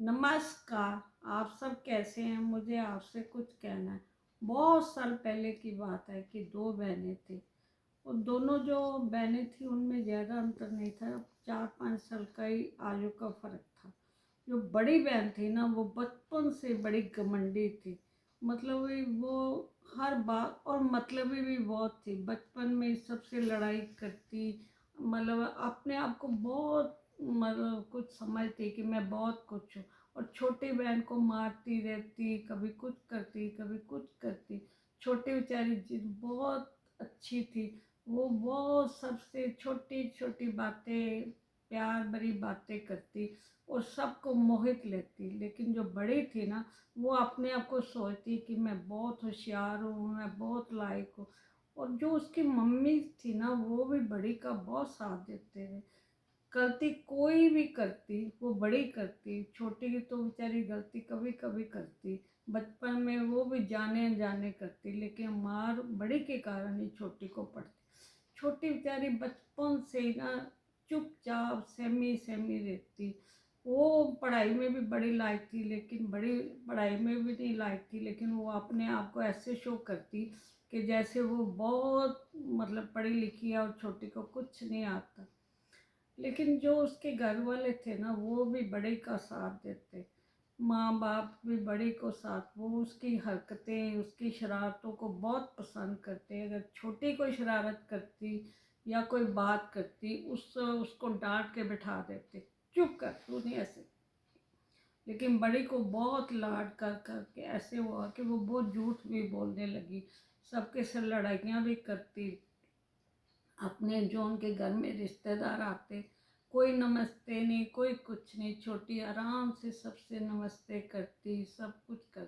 नमस्कार। आप सब कैसे हैं? मुझे आपसे कुछ कहना है। बहुत साल पहले की बात है कि दो बहनें थी। वो दोनों जो बहनें थी उनमें ज़्यादा अंतर नहीं था, 4-5 साल का ही आयु का फर्क था। जो बड़ी बहन थी ना, वो बचपन से बड़ी घमंडी थी। मतलब वो हर बात और मतलबी भी बहुत थी। बचपन में सबसे लड़ाई करती, मतलब अपने आप को बहुत, मतलब कुछ समझती कि मैं बहुत कुछ हूँ। और छोटी बहन को मारती रहती, कभी कुछ करती कभी कुछ करती। छोटी बेचारी जिद बहुत अच्छी थी। वो बहुत सबसे छोटी छोटी बातें, प्यार भरी बातें करती और सबको मोहित लेती। लेकिन जो बड़ी थी ना, वो अपने आप को सोचती कि मैं बहुत होशियार हूँ, मैं बहुत लायक हूँ। और जो उसकी मम्मी थी ना, वो भी बड़ी का बहुत साथ देते थे। गलती कोई भी करती, वो बड़ी करती। छोटी की तो बेचारी गलती कभी कभी करती। बचपन में वो भी जाने अनजाने करती, लेकिन मार बड़ी के कारण ही छोटी को पड़ती। छोटी बेचारी बचपन से ही ना चुपचाप सहमी सहमी रहती। वो पढ़ाई में भी बड़ी लायक थी, लेकिन बड़ी पढ़ाई में भी नहीं लायक थी, लेकिन वो अपने आप को ऐसे शो करती कि जैसे वो बहुत, मतलब पढ़ी लिखी है, और छोटी को कुछ नहीं आता। लेकिन जो उसके घर वाले थे ना, वो भी बड़े का साथ देते। माँ बाप भी बड़े को साथ, वो उसकी हरकतें, उसकी शरारतों को बहुत पसंद करते। अगर छोटी कोई शरारत करती या कोई बात करती, उसको डांट के बिठा देते, चुप कर तू नहीं ऐसे। लेकिन बड़ी को बहुत लाड कर कर के ऐसे हुआ कि वो बहुत झूठ भी बोलने लगी, सबके से लड़ाइयाँ भी करती। अपने जो उनके घर में रिश्तेदार आते, कोई नमस्ते नहीं, कोई कुछ नहीं। छोटी आराम से सबसे नमस्ते करती, सब कुछ कर,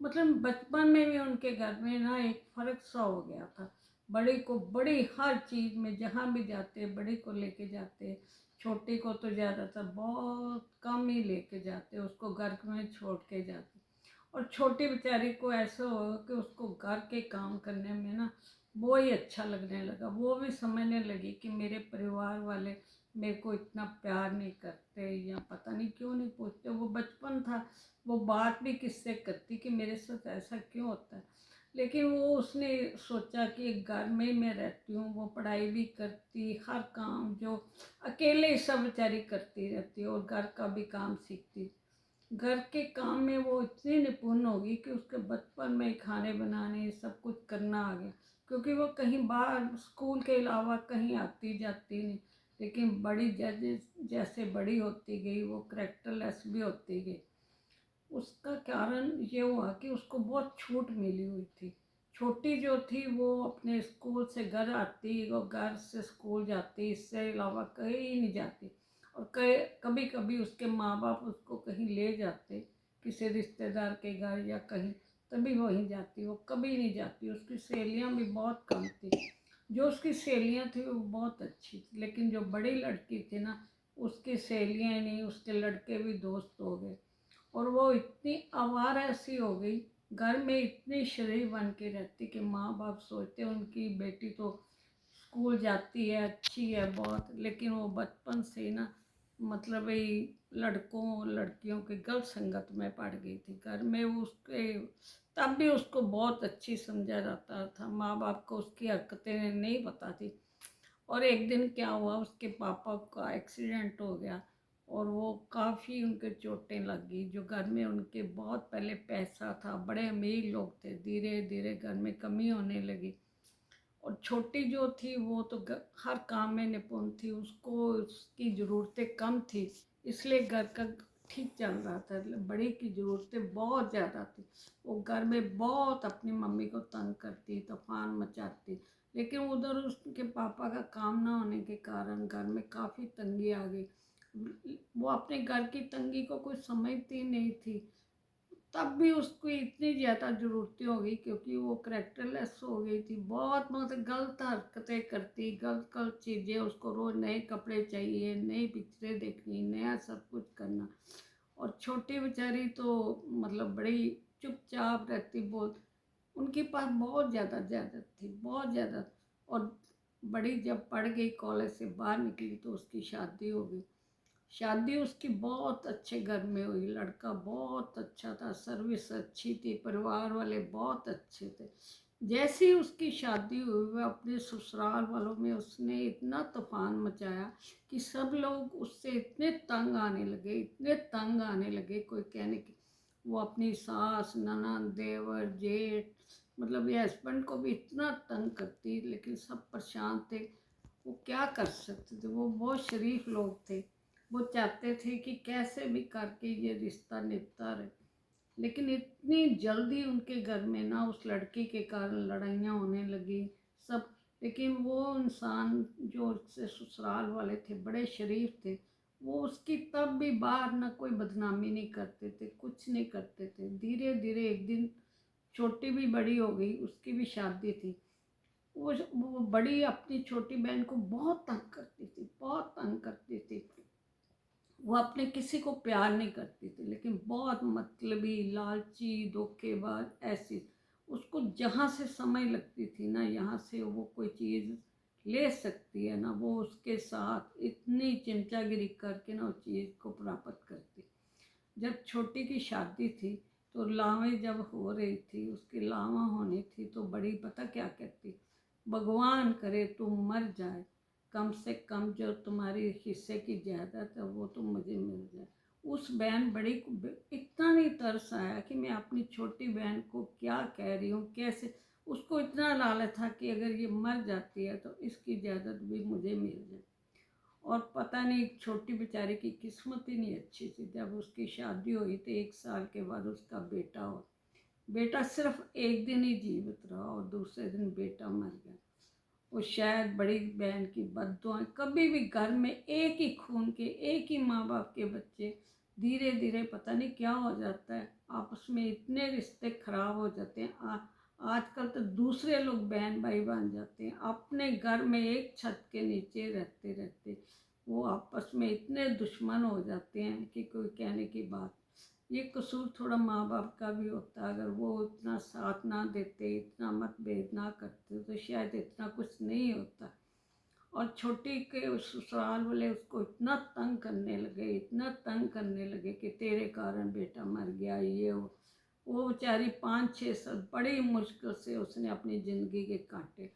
मतलब बचपन में भी उनके घर में ना एक फर्क सा हो गया था। बड़ी को बड़ी हर चीज़ में जहाँ भी जाते बड़ी को लेके जाते। छोटी को तो ज़्यादातर बहुत कम ही लेके जाते, उसको घर में छोड़ के जाते। और छोटी बेचारी को ऐसा हो कि उसको घर के काम करने में ना वो ही अच्छा लगने लगा। वो भी समझने लगी कि मेरे परिवार वाले मेरे को इतना प्यार नहीं करते, या पता नहीं क्यों नहीं पूछते। वो बचपन था, वो बात भी किससे करती कि मेरे साथ ऐसा क्यों होता है। लेकिन वो उसने सोचा कि एक घर में ही मैं रहती हूँ, वो पढ़ाई भी करती, हर काम जो अकेले ही सब बेचारी करती रहती, और घर का भी काम सीखती। घर के काम में वो इतनी निपुण होगी कि उसके बचपन में ही खाने बनाने सब कुछ करना आ गया, क्योंकि वो कहीं बाहर स्कूल के अलावा कहीं आती जाती नहीं। लेकिन बड़ी जैसे जैसे बड़ी होती गई, वो करेक्टरलेस भी होती गई। उसका कारण ये हुआ कि उसको बहुत छूट मिली हुई थी। छोटी जो थी वो अपने स्कूल से घर आती, वो घर से स्कूल जाती, इससे अलावा कहीं नहीं जाती। और कभी कभी उसके माँ बाप उसको कहीं ले जाते, किसी रिश्तेदार के घर या कहीं, तभी वहीं जाती। वो कभी नहीं जाती। उसकी सहेलियाँ भी बहुत कम थी। जो उसकी सहेलियाँ थी वो बहुत अच्छी थी, लेकिन जो बड़ी लड़की थी ना, उसकी सहेलियाँ ही नहीं, उसके लड़के भी दोस्त हो गए। और वो इतनी आवारा सी हो गई, घर में इतनी शरीफ बन के रहती कि माँ बाप सोचते उनकी बेटी तो स्कूल जाती है, अच्छी है बहुत, लेकिन वो बचपन से ही ना, मतलब ये लड़कों और लड़कियों के गलत संगत में पड़ गई थी। घर में वो उसके, तब भी उसको बहुत अच्छी समझा जाता था। माँ बाप को उसकी हरकतें नहीं पता थी। और एक दिन क्या हुआ, उसके पापा का एक्सीडेंट हो गया, और वो काफ़ी उनके चोटें लग गई। जो घर में उनके बहुत पहले पैसा था, बड़े अमीर लोग थे, धीरे धीरे घर में कमी होने लगी। और छोटी जो थी वो तो हर काम में निपुण थी, उसको उसकी ज़रूरतें कम थी, इसलिए घर का ठीक चल रहा था। बड़ी की ज़रूरतें बहुत ज़्यादा थी। वो घर में बहुत अपनी मम्मी को तंग करती, तूफान मचाती। लेकिन उधर उसके पापा का काम ना होने के कारण घर में काफ़ी तंगी आ गई। वो अपने घर की तंगी को कुछ समझती नहीं थी। तब भी उसको इतनी ज़्यादा ज़रूरतें हो गई, क्योंकि वो करेक्टरलेस हो गई थी। बहुत मतलब गलत हरकतें करती, गलत गलत चीज़ें, उसको रोज़ नए कपड़े चाहिए, नई पिक्चरें देखनी, नया सब कुछ करना। और छोटी बेचारी तो मतलब बड़ी चुपचाप रहती, बहुत, उनके पास बहुत ज़्यादा ज़्यादा थी, बहुत ज़्यादा। और बड़ी जब पढ़ गई, कॉलेज से बाहर निकली, तो उसकी शादी हो गई। शादी उसकी बहुत अच्छे घर में हुई, लड़का बहुत अच्छा था, सर्विस अच्छी थी, परिवार वाले बहुत अच्छे थे। जैसे ही उसकी शादी हुई वह अपने ससुराल वालों में उसने इतना तूफान मचाया कि सब लोग उससे इतने तंग आने लगे, इतने तंग आने लगे, कोई कहने की। वो अपनी सास, ननद, देवर, जेठ, मतलब ये हस्बैंड को भी इतना तंग करती, लेकिन सब परेशान थे। वो क्या कर सकते थे, वो बहुत शरीफ लोग थे। वो चाहते थे कि कैसे भी करके ये रिश्ता निपटा रहे, लेकिन इतनी जल्दी उनके घर में ना उस लड़की के कारण लड़ाइयाँ होने लगी सब। लेकिन वो इंसान जो उससे ससुराल वाले थे, बड़े शरीफ थे, वो उसकी तब भी बाहर ना कोई बदनामी नहीं करते थे, कुछ नहीं करते थे। धीरे धीरे एक दिन छोटी भी बड़ी हो गई, उसकी भी शादी थी। वो बड़ी अपनी छोटी बहन को बहुत तंग करती थी, बहुत तंग करती थी। वो अपने किसी को प्यार नहीं करती थी, लेकिन बहुत मतलबी, लालची, धोखेबाज ऐसी। उसको जहाँ से समय लगती थी ना, यहाँ से वो कोई चीज़ ले सकती है ना, वो उसके साथ इतनी चिमचागिरी करके ना उस चीज़ को प्राप्त करती। जब छोटी की शादी थी तो लावें जब हो रही थी, उसकी लावा होनी थी, तो बड़ी पता क्या कहती, भगवान करे तुम मर जाए, कम से कम जो तुम्हारी हिस्से की जायदाद है वो तो मुझे मिल जाए। उस बहन बड़ी को इतना नहीं तरस आया कि मैं अपनी छोटी बहन को क्या कह रही हूँ, कैसे। उसको इतना लालच था कि अगर ये मर जाती है तो इसकी जायदाद भी मुझे मिल जाए। और पता नहीं छोटी बेचारी की किस्मत ही नहीं अच्छी थी। जब उसकी शादी हुई तो 1 साल के बाद उसका बेटा हुआ। बेटा सिर्फ एक दिन ही जीवित रहा और दूसरे दिन बेटा मर गया। वो शायद बड़ी बहन की बद्दुआएं, कभी भी घर में एक ही खून के, एक ही माँ बाप के बच्चे, धीरे धीरे पता नहीं क्या हो जाता है, आपस में इतने रिश्ते खराब हो जाते हैं। आजकल तो दूसरे लोग बहन भाई बन जाते हैं, अपने घर में एक छत के नीचे रहते रहते वो आपस में इतने दुश्मन हो जाते हैं कि कोई कहने की बात। ये कसूर थोड़ा माँ बाप का भी होता है। अगर वो इतना साथ ना देते, इतना मतभेद ना करते, तो शायद इतना कुछ नहीं होता। और छोटी के ससुराल वाले उसको इतना तंग करने लगे, इतना तंग करने लगे कि तेरे कारण बेटा मर गया, ये वो बेचारी 5-6 साल बड़ी मुश्किल से उसने अपनी ज़िंदगी के काटे।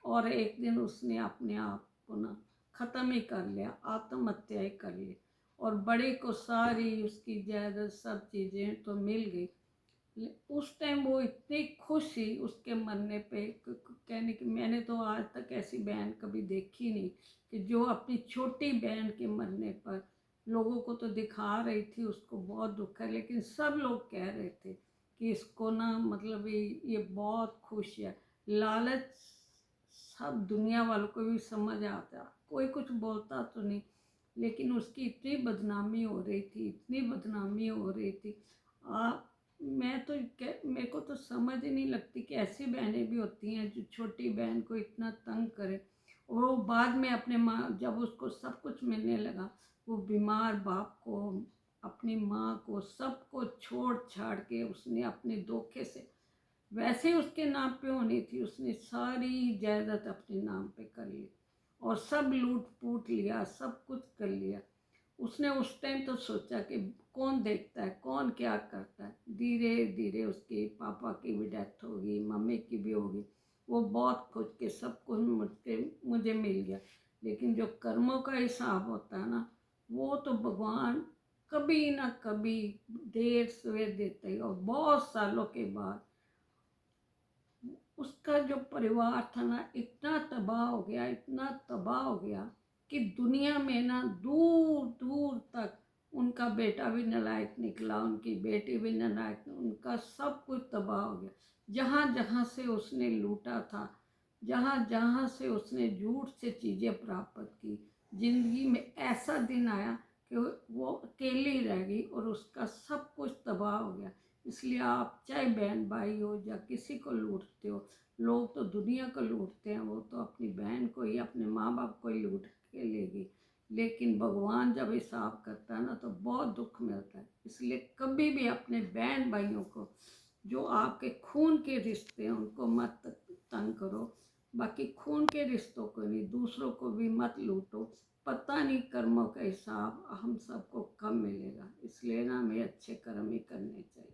और एक दिन उसने अपने आप को ना ख़त्म ही कर लिया, आत्महत्या ही कर ली। और बड़े को सारी उसकी जायदाद सब चीज़ें तो मिल गई। उस टाइम वो इतनी खुश थी उसके मरने पे, कहने की मैंने तो आज तक ऐसी बहन कभी देखी नहीं कि जो अपनी छोटी बहन के मरने पर लोगों को तो दिखा रही थी उसको बहुत दुख है, लेकिन सब लोग कह रहे थे कि इसको ना मतलब ये बहुत खुश है। लालच सब दुनिया वालों को भी समझ आता, कोई कुछ बोलता तो नहीं, लेकिन उसकी इतनी बदनामी हो रही थी, इतनी बदनामी हो रही थी। आ मैं तो मेरे को तो समझ ही नहीं लगती कि ऐसी बहनें भी होती हैं जो छोटी बहन को इतना तंग करे। और वो बाद में अपने माँ, जब उसको सब कुछ मिलने लगा, वो बीमार बाप को, अपनी माँ को, सबको छोड़ छाड़ के उसने अपने धोखे से, वैसे ही उसके नाम पे होनी थी, उसने सारी जायदाद अपने नाम पे कर ली और सब लूट पूट लिया, सब कुछ कर लिया। उसने उस टाइम तो सोचा कि कौन देखता है, कौन क्या करता है। धीरे धीरे उसके पापा की भी डेथ होगी, मम्मी की भी होगी। वो बहुत खुश के सब कुछ मुझे मिल गया। लेकिन जो कर्मों का हिसाब होता है ना, वो तो भगवान कभी ना कभी देर सवेर देते ही। और बहुत सालों के बाद उसका जो परिवार था ना, इतना तबाह हो गया, इतना तबाह हो गया कि दुनिया में ना दूर दूर तक उनका बेटा भी नालायक निकला, उनकी बेटी भी नालायक, उनका सब कुछ तबाह हो गया। जहाँ जहाँ से उसने लूटा था, जहाँ जहाँ से उसने झूठ से चीज़ें प्राप्त की, जिंदगी में ऐसा दिन आया कि वो अकेली रह गई और उसका सब कुछ तबाह हो गया। इसलिए आप चाहे बहन भाई हो या किसी को लूटते हो, लोग तो दुनिया को लूटते हैं, वो तो अपनी बहन को ही, अपने माँ बाप को ही लूट के लेगी। लेकिन भगवान जब हिसाब करता है ना, तो बहुत दुख मिलता है। इसलिए कभी भी अपने बहन भाइयों को, जो आपके खून के रिश्ते हैं, उनको मत तंग करो। बाकी खून के रिश्तों को भी, दूसरों को भी मत लूटो। पता नहीं कर्मों का हिसाब हम सबको कब मिलेगा, इसलिए ना हमें अच्छे कर्म ही करने चाहिए।